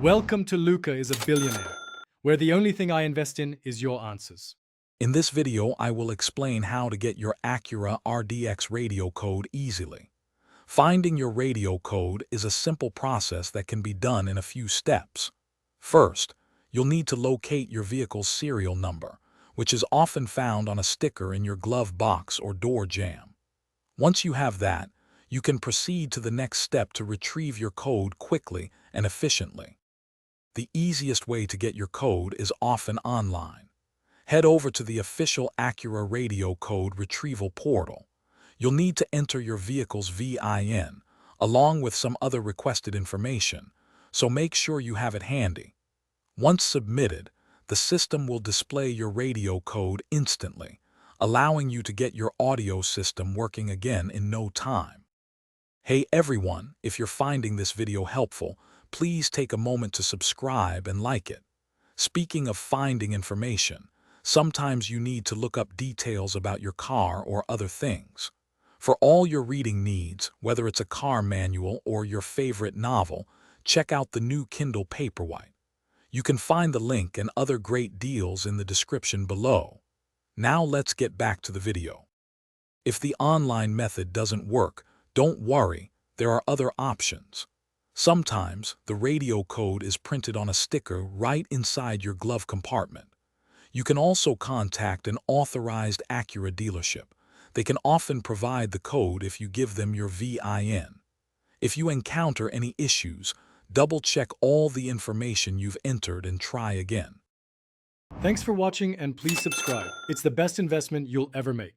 Welcome to Luca is a Billionaire, where the only thing I invest in is your answers. In this video, I will explain how to get your Acura RDX radio code easily. Finding your radio code is a simple process that can be done in a few steps. First, you'll need to locate your vehicle's serial number, which is often found on a sticker in your glove box or door jamb. Once you have that, you can proceed to the next step to retrieve your code quickly and efficiently. The easiest way to get your code is often online. Head over to the official Acura Radio Code Retrieval portal. You'll need to enter your vehicle's VIN, along with some other requested information, so make sure you have it handy. Once submitted, the system will display your radio code instantly, allowing you to get your audio system working again in no time. Hey everyone, if you're finding this video helpful, please take a moment to subscribe and like it. Speaking of finding information, sometimes you need to look up details about your car or other things. For all your reading needs, whether it's a car manual or your favorite novel, check out the new Kindle Paperwhite. You can find the link and other great deals in the description below. Now let's get back to the video. If the online method doesn't work, don't worry, there are other options. Sometimes the radio code is printed on a sticker right inside your glove compartment. You can also contact an authorized Acura dealership. They can often provide the code if you give them your VIN. If you encounter any issues, double-check all the information you've entered and try again. Thanks for watching and please subscribe. It's the best investment you'll ever make.